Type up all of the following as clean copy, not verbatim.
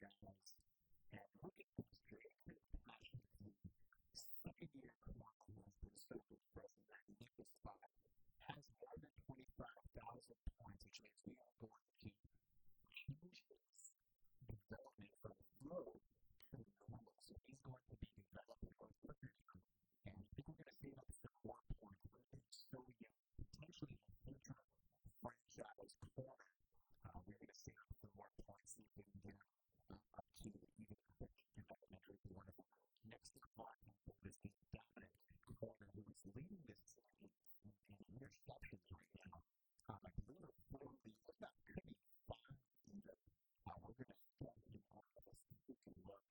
guys, and look at this creative passion team. Second-year corner for the special person that Nicholas spot has more than 25,000 points, which means we are going to change his development from low to normal. So he's going to be developing for quicker now. And I think we're going to see up some more points. He's so young, potentially a future franchise corner. We're going to see some more points if we can get up to even elementary wonderful. Next in line is the dominant corner who is leading this team in interceptions right now. I believe it's 4 leagues. That could be 5 even. We're going to start him off as we can look.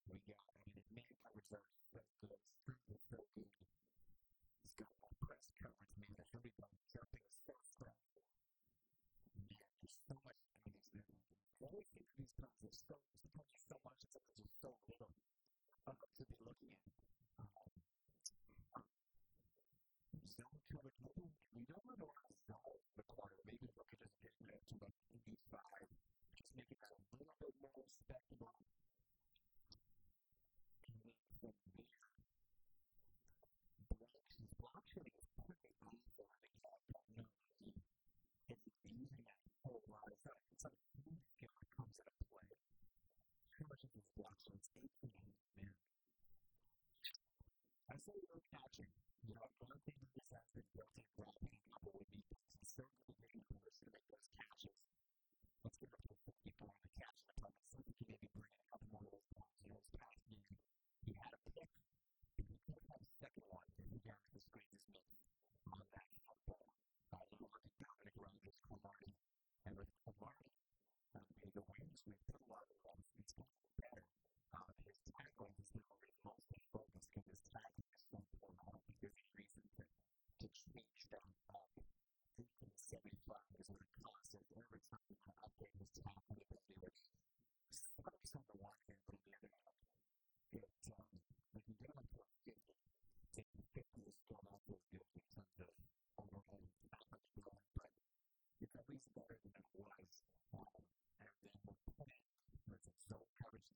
We got, it man coverage there, but the street is so good. He's got that press coverage, man. Here we go. Jumping so strong. Man, there's so much. I always think of these guys, there's so much, it's just so little to be looking at. Zone coverage, we don't want to zone the corner. Maybe we could just get it to like 85, just make it a little bit more respectable. And then from there, his block shooting is pretty easy. I don't know if he's using that whole lot. It's like huge guy comes into play. How much is his block shooting? It's 18, man. I say no catching. I don't think this has been built in dropping people would be certainly taking the risk to make those catches. Let's get up to 54 on the catch. I think he maybe bring in a couple more of those points. His past game, he had a pick. He could have had a second one if he got the screen this month on that football. You look at Dominic Rogers, Cromartie, and with Cromartie, the wings, we put a lot of it's getting better. His tackling is now mostly focused because his tackling is so important because he reason to change that up. 75 is what it costs us every time we update his tackling ability, which sucks on the one hand, but on the other hand, we can get him to a 50. Taking 50 is still not so good in terms of overall average building, but it's at least better than it was. And then we're putting, so coverage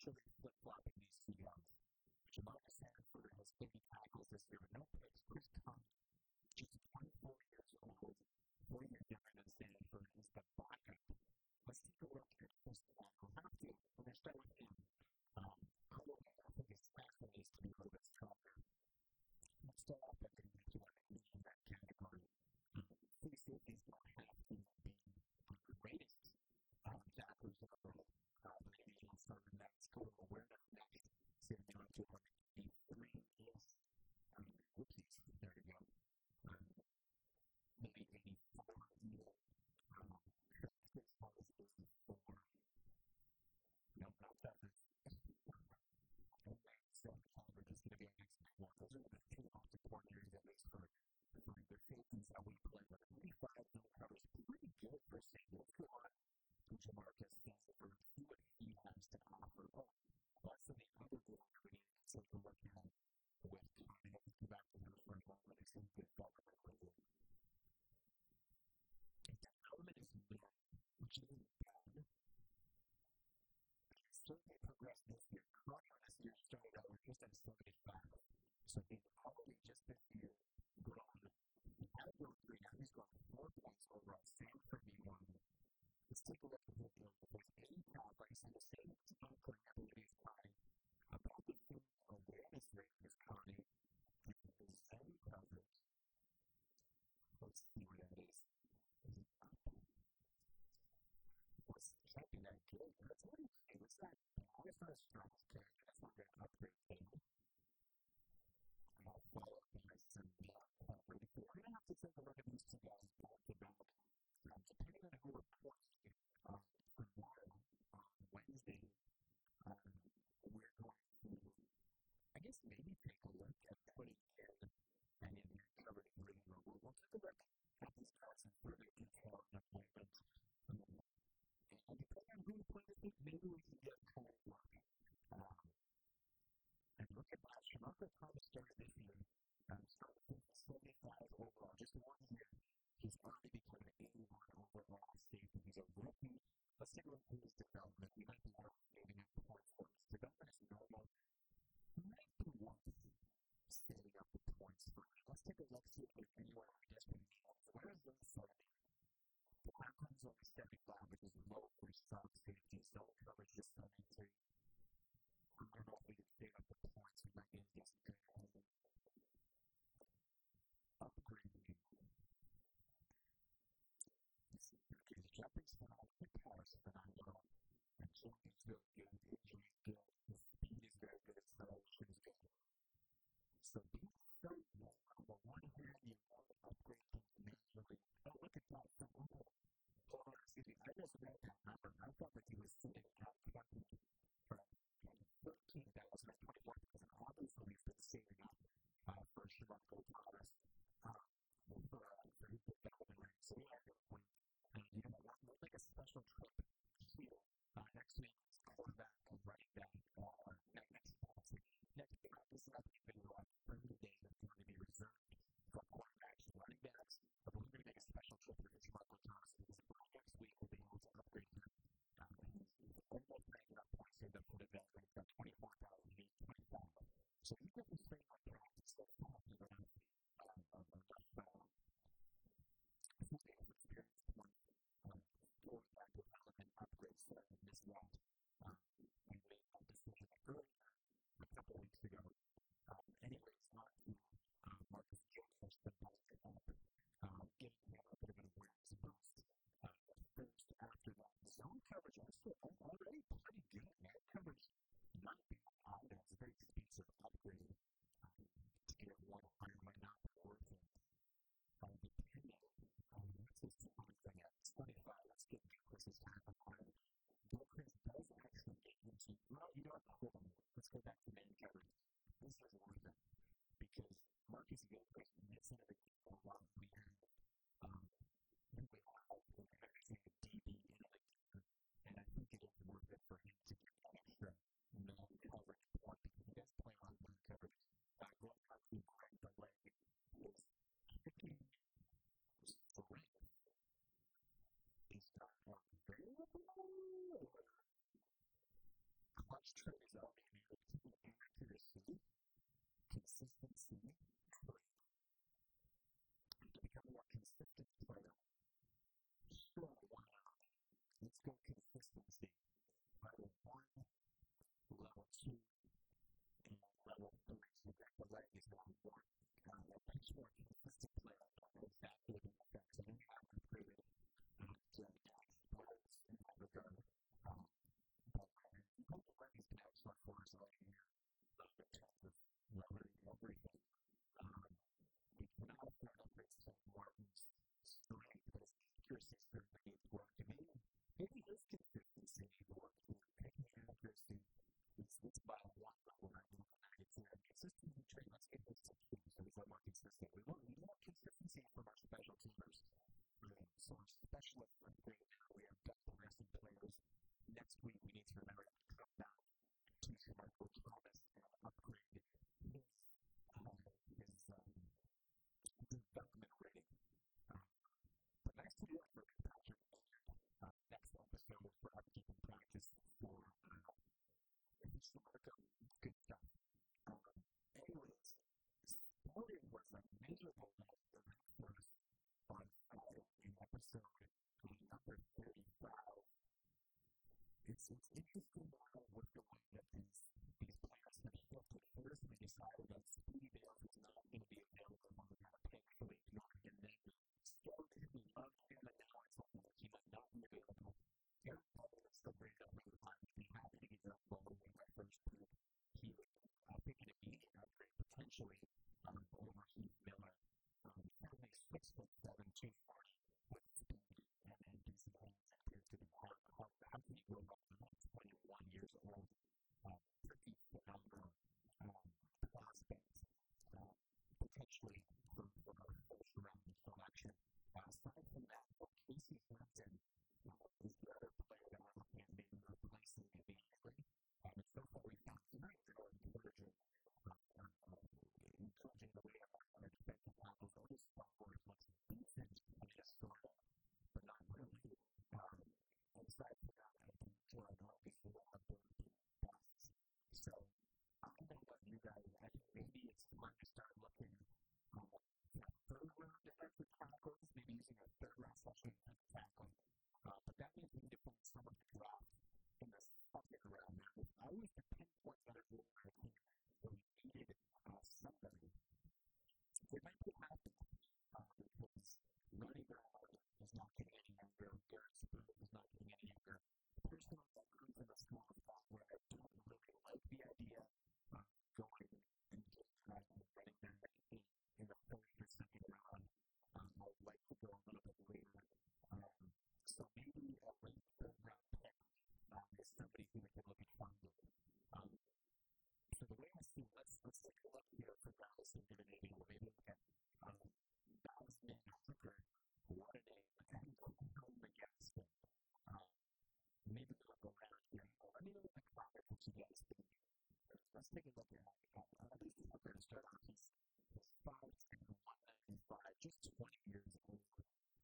essentially flip-flopping these two guys. Jamarcus Sanford has 30 tackles this year with no picks. Chris Conley, just 24 years old, 4-year veteran of Sanford, is the backup. Let's take a look at this one. We'll have to, we're going to start with him. I think his tackle needs to be a little bit stronger. Let's start off by getting into what I mean in that category. Free safeties don't have to be the greatest tacklers in the world. Maybe something that's total awareness next. Sitting down to 83 is, whoopsies, there you go. Maybe 84 even. This was 84. No, not that. So, we're just going to be an next one. Those are the two offensive coordinators at least for the safeties that we play with. 85 zone coverage, pretty good for St. Louis. Come on, Jamarcus Sanford, see what he has to offer. Oh, that's the other goal we need to take a look at with Connie. I'll get back to him for a moment. It's a good ball. The element is new, which isn't bad. Certainly progressed this year. Conner this year started out with just at 75. So he's probably just this year grown. He had to go 3. Now he's gone 4 points overall. Sanford being one. Let's take a look at his game. There's 85, like I said, the same tackling, I believe, by about the same awareness rate as Connie. The same coverage. Let's see what that is. Is it up? Can't be that good. That's what it is. It's not bad. It's not a strong character. That's not going to upgrade him. I'll follow up by some coverage. We're going to have to take a look at these two guys back to back. Depending on who reports tomorrow, on Wednesday, we're going to, I guess, maybe take a look at putting in and in your coverage room. We'll take a look at these guys in further detail in a moment. And depending on who we play this week, maybe we can get kind of luck. And look at last year. Marco Thomas started this year. Started with 75 overall. Just 1 year. He's already become an 81 overall safety. He's a rookie. Let's take a look at his development. We might be worth maybe up points for his development is normal. He might be worth setting up the points for him. Let's take a look, see if there's anywhere we desperately need. Where is this starting? The Broncos only 75, which is low for strong safety. Zone coverage is 73. I don't know if we can save up the points. We might get some good upgrading. His jumping style, the power is phenomenal. And jumping is very good. The injury is good. The speed is very good. Acceleration is good. So these don't know. On the one hand, you want to upgrade things manually. Oh, look at that. Hold on, excuse me. I just read that number. I thought that he was sitting at 20 for 13,000 or 21,000. Obviously, he's been saving up for Marco Thomas for his development rate. So we have to point. You know what? We'll make a special trip to next week. Quarterback and running back. Next practice, not even like 30 days that's going to be reserved for quarterbacks and running backs. But we're going to make a special trip for Marco Thomas because next week we'll be able to upgrade him. He's almost making up points saved up for the veteran. He's got 24,000, he's 25. So even if he's staying on practice, so far, he's going to have experience point for that development upgrades in this route. We made that decision earlier, a couple weeks ago. Anyways, not to Marcus Joseph, the basket up, getting him a bit of an awareness boost. First, after that, zone coverage also already pretty good. Man coverage not being out, it's a very expensive upgrade. To get one higher might not be worth it. Depending on what's his time thing at 25, let's get Chris's time higher. Chris does actually get into, well, you know what, hold on. Let's go back to man coverage. This is worth it because Marcus Wilfork gets into the game a lot. We have actually a DB in the game, and I think it is worth it for him to get an extra non-coverage point because he does play on man coverage. Going up to break the leg is picking strength. Is not available. Clutch much trade is all they need to be accuracy, consistency, to become a more consistent player. Sure, why not? Let's go consistency. Level 1, level 2, and level 3. So you got the leg is level 1. A much more consistent player. Exactly what the effects. And then you have to prove it to players in that regard. But you hope the leg is an excellent for us all year. In terms of learning everything. We cannot afford to bring some Martin's strength, but his accuracy certainly needs work. And maybe his consistency needs work. Picking accuracy is by one level, and I don't know if it's consistency trade. Let's get this to keep so he's a little more consistent. We want consistency from our special teamers. So our specialists are great now. We have depth of wrestling players. Next week, we need to remember to come down to Michael Thomas and upgrade his development rating. But nice to do it for Patrick. Next episode for upkeep and practice for good stuff. Anyways, Sporting was a miserable night for us on in episode number 35. It's interesting now with the way that these players have shifted. First, we decided that Speedy Bales is not going to be available when we're going to pay for it. And then Storm Tippy loved him, and now it's something that he might not be available. Derek Paul is still bringing up really high. He happened to get that ball in my first pick. He picking a beat upgrade potentially over Heath Miller. Only 6'7", 240 with speed and decent hands appears to be hard. How can you go wrong? 21 years old. Pretty phenomenal prospect. Potentially for our first round selection. Aside from that, Casey Hampton is the other player that we're looking at maybe replacing immediately. And so far we found some very encouraging the way our defensive tackles always forward looks decent in Minnesota, but not really. Aside from that, I think Jordan Hawkins is one of the best. So I don't know about you guys. I think maybe it's time to start looking at third round defensive tackles, maybe using a third round selection as a tackle. But that means we need to find someone to drop in the second round. If I was to pinpoint another role in our team where we needed somebody, it might be happening because Ronnie Brown is not getting any younger. Garrett Spoon is not getting any younger. Personally, that comes in a small spot where I don't really like the idea of going and just running back in the first or second round. I would like to go a little bit later. So maybe a late third round pick is somebody who we can look at finding. So the way I see it, let's take a look here for Dallas and give an maybe look at Dallas Man Hooker, what a name, and Home McGaskin. Maybe we'll go around here. Let me know in the comments what you guys think. Let's take a look at least Hooker to start off. He's 5'10", 195, just 20 years old.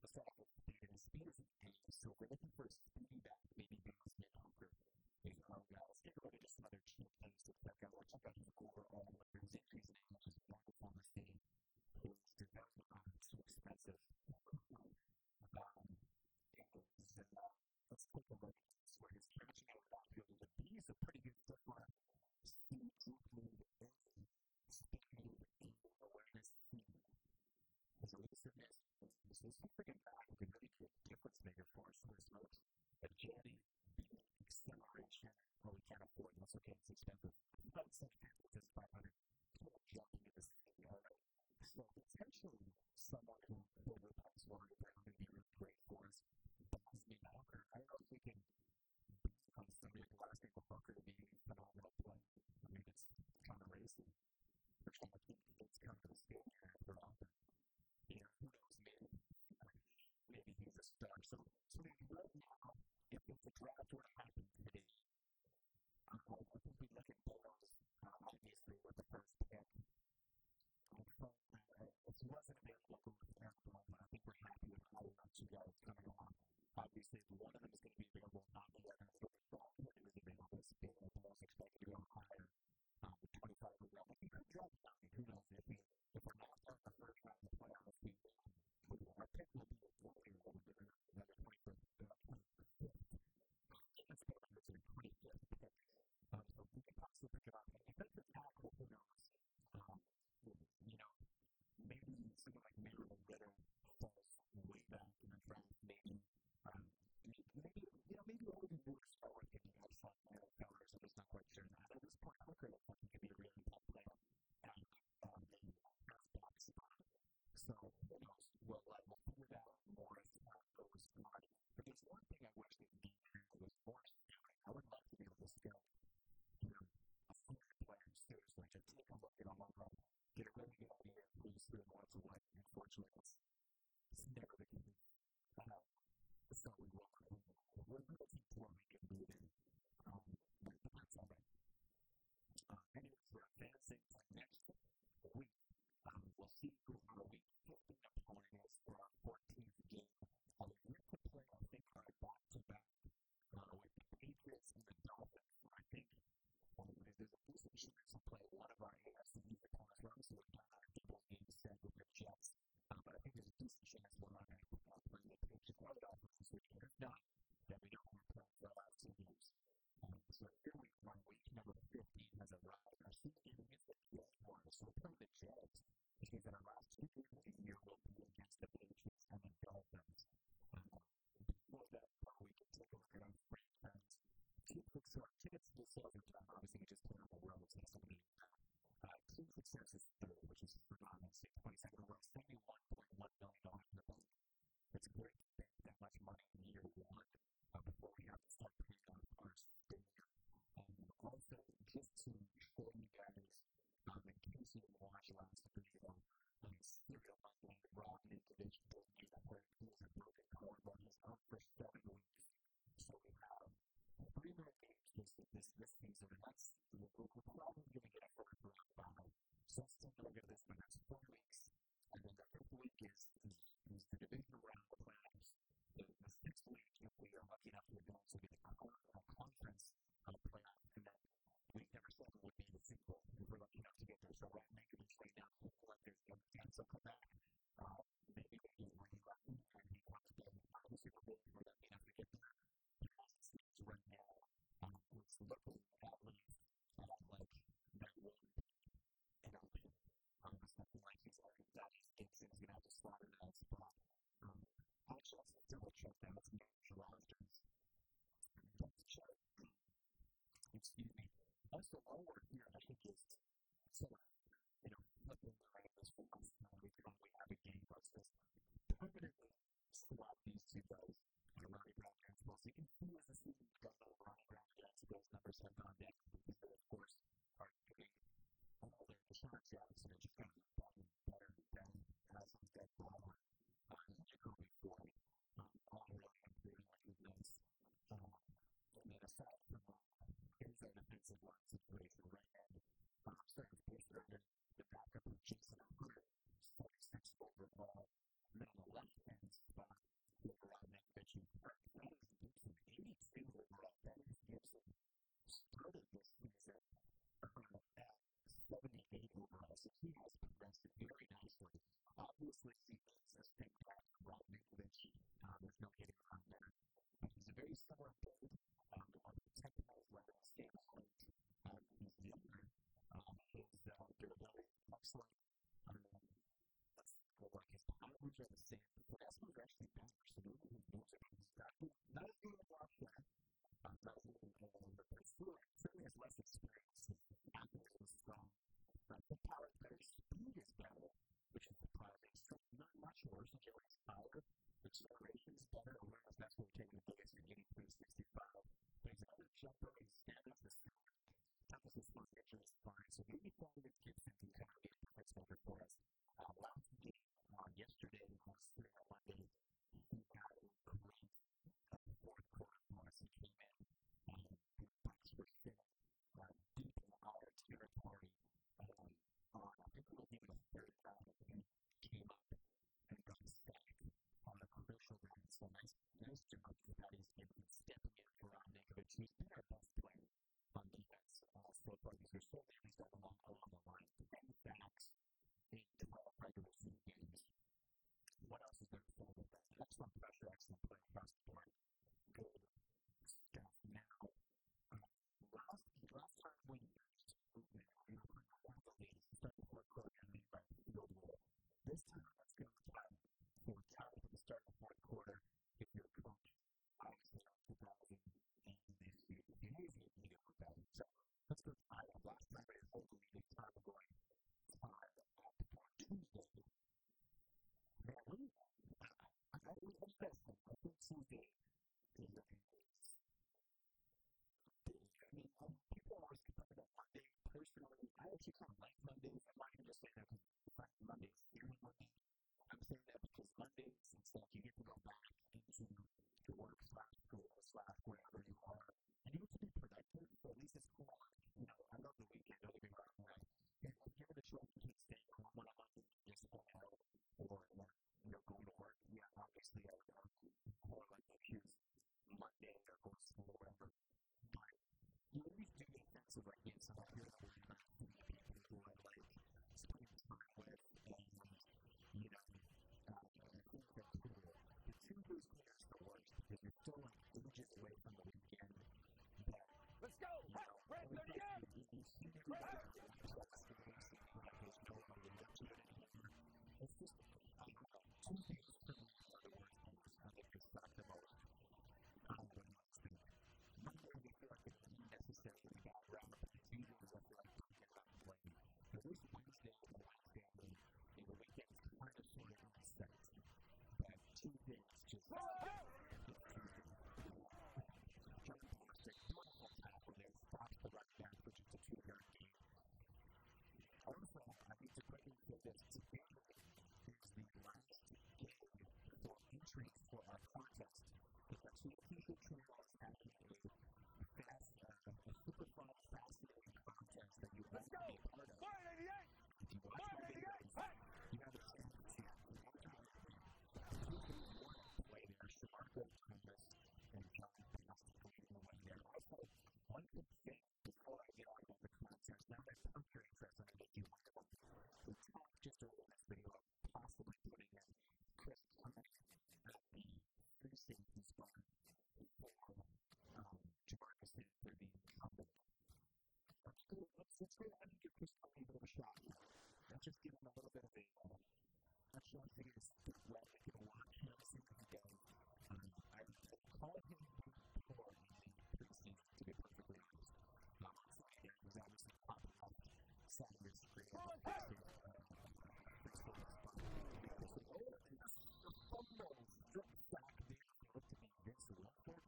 Let's talk about speed. His speed is an 8, so if we're looking for a speedy back, maybe Dallas Man Hooker is our guy. Let's take a look at just some other key things to check out. We'll check out his overall. His injuries and age is wonderful to see. His development is so expensive. Let's take a look at where his catching out of the outfield is. He's a pretty good football. Speed, we'll figure it out more as time goes on. But there's one thing I wish that the NFL was more doing. I would love to be able to scout, a senior player seriously, to take a look at all of them, get a really good idea of who's who and what's what. Unfortunately, it's never the case. So we will. We're looking for we can do it. But that's all right. Anyways, we're advancing to next week. We'll see who our week 15 opponent is for our 14th game. We could play, I think, our back-to-back with the Patriots and the Dolphins. I think there's a decent chance to play one of our AFC East opponents. We're obviously we've done our double game set with the Jets, but I think there's a decent chance we're not going to play the Patriots or the Dolphins this weekend. If not, then we don't want to play for the last 2 games. So here we are, week number 15 has arrived. Our season game against the Jaguars. So we're playing the Jets, which means that our last 2 games of the year will be against the Patriots and the Dolphins. Before that, we can take a look at our franchise. So our tickets to the sales are done. Obviously, we just put on the road, so that's going to be team success is third, which is phenomenal. 6.2 we're $71.1 million in the bank. It's great to spend that much money in year one before we have to start paying off our stadium. Also, just to show you guys, in case you didn't watch last video, Serial Monday, Raw Ninkovich doesn't use that word. He has a broken collarbone. He's out for 7 weeks. So we have 3 more games this season, and we're probably going to get a first round bye. So let's take a look at this for the next 4 weeks. And then the 5th week is the division round playoffs. The 6th week, if we are lucky enough to advance, will be the conference playoff. And then week number 7 would be the Super Bowl, if we're lucky enough to get there. So right now, we play down to there's no chance he'll come back. Maybe we get really lucky and he wants to be in the Super Bowl if we're lucky enough to get there. Because it seems right now, it's looking at least like that one and I'll be something like he's already done. Gibson's going to have to slot in that spot. Actually, let's double check that. Let's make sure rosters. Let's check. Excuse me. Also, while we're here, I think it's so, looking around this for us, we probably have a game let's just permanently swap these 2 guys on Ronnie Brown Jacksonville. So you can see as the season's gone on, Ronnie Brown Jacksonville's numbers have gone down because they, of course, are doing their Deshaun Jackson and just kind of better and better as he's got power. Jacoby Ford, all really improving like his nice. And then aside from here's our defensive line situation right end. Starting to face the backup of Jason Hooker, 46 overall. And then on the left hand spot, overall Ninkovich and Dennis Gibson, 82 overall. Dennis Gibson started this season at 78 overall, so he has progressed very nicely. Obviously, Seaton's a step back from Rob Ninkovich. There's no getting around that. He's a very similar build on the technical level standpoint. He's younger. His durability, excellent. Let's go like his powers are the same, but his powers are actually better. So maybe he knows it. He's not as good as last year. Not as good as but certainly has less experience. His athletes was strong. The power player speed is better, which is surprising. So not much worse than Joey's power. The acceleration is better. Awareness, that's what we're taking the biggest at 83-65. But he's another jumper. He's standing up the field. Emphasis on picture is fine. So maybe Paul Gibson can kind of be a difference maker for us. Last game yesterday on Superbowl Monday, he had a great 4th quarter for us. He came in his backs were still deep in our territory. I think it was even a 3rd down, and he came up and got sacked on a crucial run. So nice job for that. He's stepping in for Ron Ninkovich. He's been our best player on defense. So far, these are so many that along the line. 10 sacks in 12 regular season games. What else is there to say about that? Excellent pressure, excellent play across the board. Good stuff. Now, last time we used movement, we were putting one of the leads to start the 4th quarter and lead by field goal. This time, let's go with time. We're tied at the start of the 4th quarter if you're a coach. Obviously, 2000 and this year. Listen, I think Tuesday is people are always complaining about Monday. Personally, I actually kind of like Mondays. I'm not going to just say that because I like Mondays. Monday. I'm saying that because Mondays, it's like you get to go back into your work slash school slash wherever you are. And you get to be productive, but at least it's cool. I love the weekend. Don't get me wrong. Like, I'm given a choice between staying home on a Monday and just going out or going to work. Yeah, obviously, I would more like to choose Monday or go to school or whatever. But you always do get sense of like getting some good for you, not too many people who are like spending time with, and I think that's cool. The Tuesdays clear is the worst because you're still like ages away from the weekend. But let's go! Red 38! You see everybody it's just, Tuesdays for me are the worst things. I think it's not the most common thing. Monday, we feel like it's unnecessary to get around. Tuesdays, I feel like we get out of the way. At least Wednesday is the last day of the weekend is kind of sort of reset. But Tuesday is just Tuesday. Beautiful tackle there. Stops the right back, which is a 2-yard gain. Also, I need to quickly put this together. Is the last game for entries for our contest. It's a two-people trials happening a super fun, fascinating contest that you want to be a part of. If you watch my videos, you have a chance to play there. Shamarko Thomas and John Bass playing away there. Also, one good thing before I get on with the contest, now that I'm very interested in making one of them, we talked just over this video of possibly putting in Chris Clement at the free safety spot for Jamarcus Sanford being incumbent. Let's go ahead and give Chris Clement a bit of a shot. Let's just give him a little bit of a shot to get his wet. I can watch him see if he goes. I called him before in the preseason, to be perfectly honest. It was obviously popping up Saturday's screen. The fumble strip back there for to be Vince Wilfork.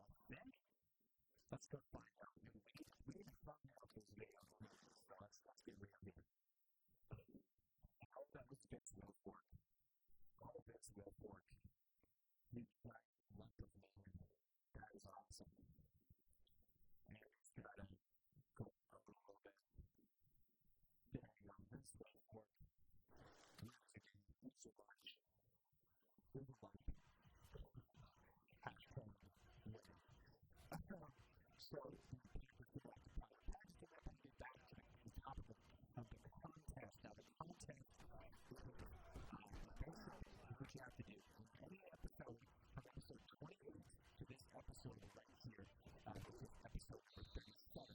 Let's go find out. We need to find out those videos. So let's get real here. That was Vince Wilfork. Vince Wilfork. He's got lump of man. That is awesome. And he's got to go up a little bit. There you go. Vince Wilfork. He's so much. This is like hashtag winning. So, people like to talk about it. I just get back to the top of the contest. Now, the contest basically what you have to do. In any episode, from episode 28 to this episode right here, this is episode number 37.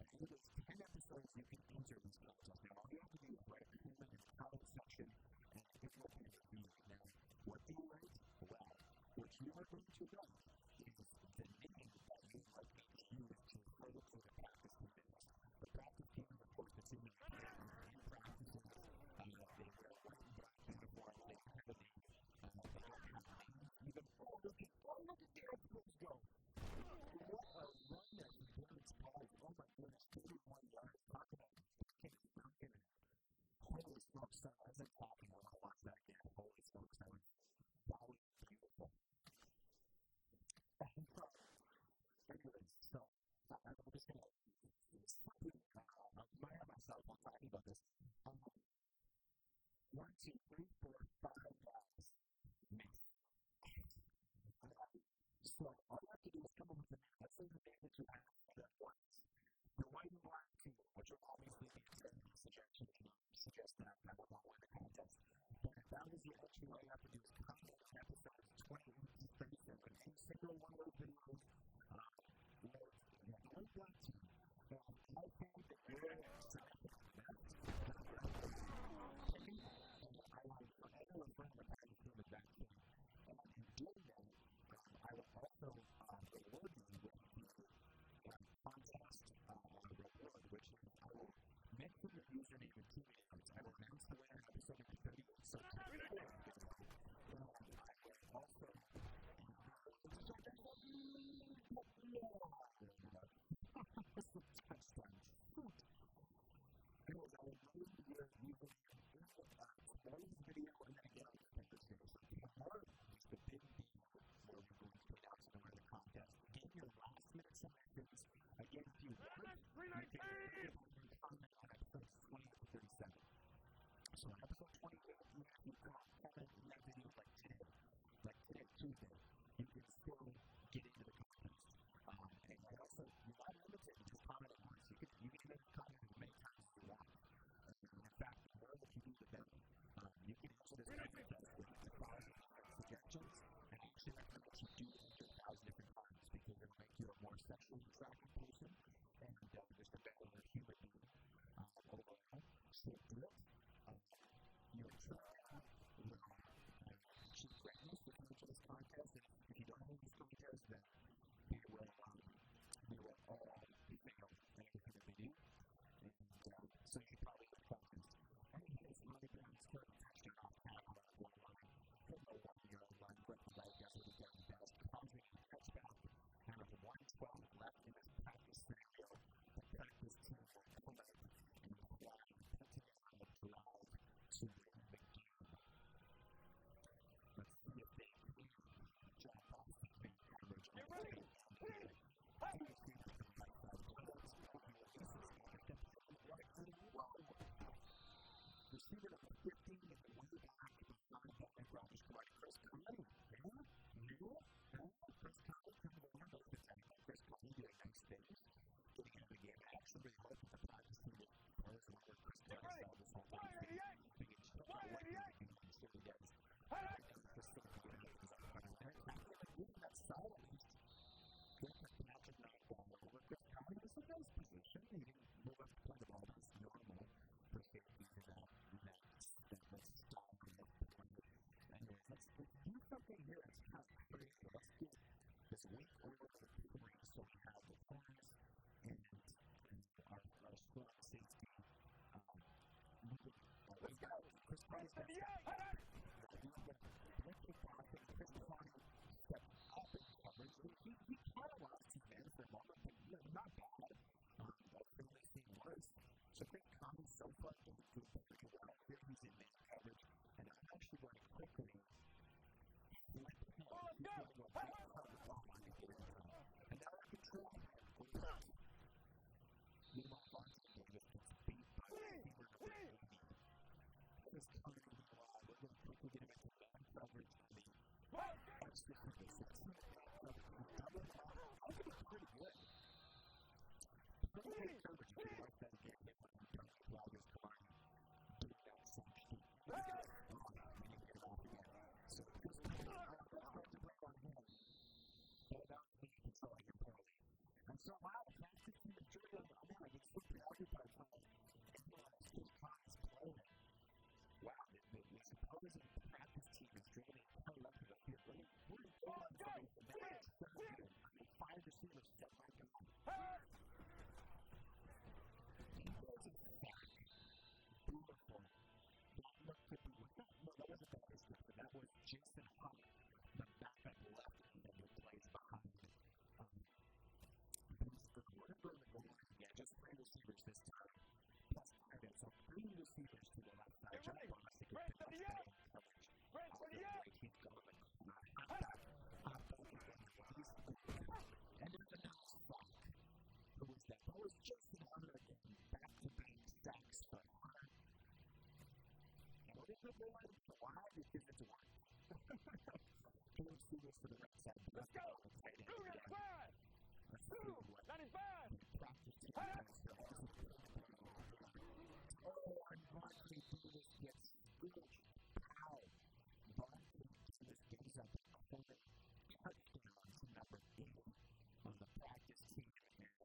And in those 10 episodes, you can enter this contest. Now, all you have to do is write a comment in the comment section, and if you're going to do it now, what do you write? Well, what you are going to write is the name that you are going to use to refer to the practice videos. The practice team, of course, that's in the practices. They wear white and black uniforms. They don't have a name. They don't have a name. Even look at Derek Brooks go. What a run that he did. It's called, oh my goodness, 51 yards. Talk about kids dunking it. Holy smokes, son. As I'm talking, I want to watch that again. Holy smokes, that was beautiful. Anyways, so I'm just going to admire myself while talking about this. 1, 2, 3, 4, 5 guys. Miss. So all you have to do is come up with a name. Let's say the name that you have that once. The white and black team, which will obviously be a suggestion. Suggest that I will not win the contest. But if that was your entry, all you have to do is comment episodes 28 to 37. Any single one of those videos. The white black team. I think that you're going to decide that. I will bring the package from the back team. And in doing that, I will also reward you with the contest reward, which I will mention the username in 2 minutes. I will announce the winner in episode number 30. So, I will also was a tracking person and just a better human being overall. So good. You were trying she ran us with each of this contest, and if you don't know this contest, then they will all fail in everything that they do. And so you probably get focused. And he hits money grounds for a touchdown off half of that one line. From the 1 yard line, Brett Wright does what he does best, causing a touchback out of 1:12 left in this practice scenario. The practice team will come out and apply putting on the drive to win the game. Let's see if they can jump off the big coverage. Get ready! Receiver number 15 in the way back behind Bowman Rogers. Come on, Chris Conley. Chris Conley coming over. Look at that. Chris Conley doing nice things. Getting into the game. I actually really hope that the practice team will propose one where Chris Conley saw this whole thing. He can check out what he's doing. He certainly does. Chris Conley getting into his own. That's solid. Good Patrick knockball over. Chris Conley was in nice position. He didn't move up to play the ball. That's normal. Appreciate you for that stop and that point. Anyways, let's do something here that's kind of crazy. Let's get this week over to 3. So we have the corners and our strong safety. Let's go. Chris Price gets that. He's going to blink the clock and Chris Conley step up in coverage. He kind of lost his man for a moment, but not bad. I've really seen worse. So Chris Conley so far doing good pretty well. Here he's in man coverage, and I'm actually going to quickly and now I control meanwhile Bonson Davis gets beat by receiver number 80. Chris Conley we're going to quickly get him into man coverage on the extra space. I think it's pretty good. Pretty good coverage if you like that again. Loggers combined. Doing that same sheet. So Chris Conley on him. But about me controlling him poorly. And so wow, the practice team is doing it. I get so preoccupied by Chris Conley's play. Wow, the supposing practice team is draining play up to the field. What are you doing? Five receivers step back and he goes in the back. Beautiful. That looked to be no, that wasn't that business, but that was Jason Hunt, the backup left end that plays behind whatever the goal is. Yeah, just 3 receivers this time. Plus Ivan. So 3 receivers to the left side. Jump on us to get the touchdown coverage. He's going to and there's a now spot. Who was that? That was Jason Hunter again. Back to being sacks, but Hunter. And what is it doing? Why? Because it's a one. Let's do this for the right side. Let's go! Dude, it's bad! That is bad! Practice team. Oh, unfortunately, Davis gets huge power. But Davis gives up a corner touchdown to number 8 on the practice team. And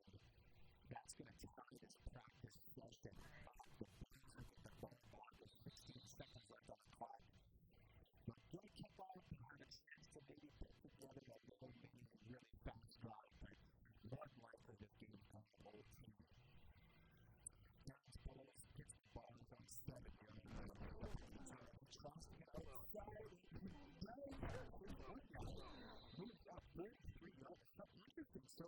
that's going to tie this practice session. The Blues will get the ball back with 16 seconds left on the clock. But good kickoff and had a chance to maybe put together that really fast drive. But more than likely this game comes to the whole team. Downs Bowles gets the ball from 7 yards. Trusting it outside. Moves up 43 yards. Something interesting. So,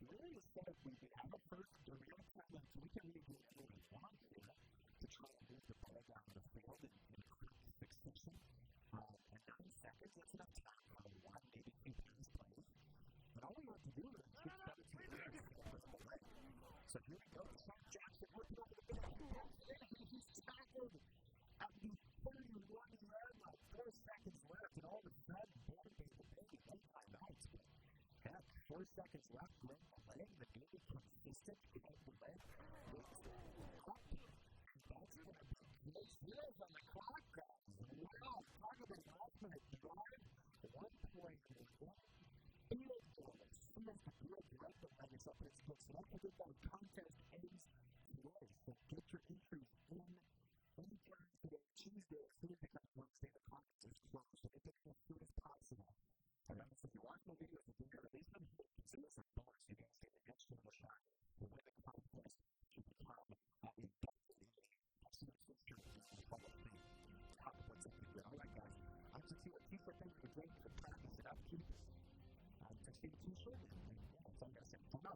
really, instead of we have a first, the real problem is we can really do anything we want to try and move the ball down the field and increase succession. And 9 seconds, that's enough time for one, maybe 2 pass plays. But all we have to do is get 17 yards for the leg. So here we go. Sean Jackson working over the middle. He's tackled at the 31-yard line. 4 seconds left, and all of a sudden, boy, baby, no timeouts. Yeah, 4 seconds left. Growing the leg. The game is consistent. Growing the leg. That's going to be 6 years on the clock, guys. Wow, talk about an alternate drive. 1 point. Field goal. Seals the field right the leg. It's ready to practice it up, keep Tuxedo too short. So I'm going to say, no.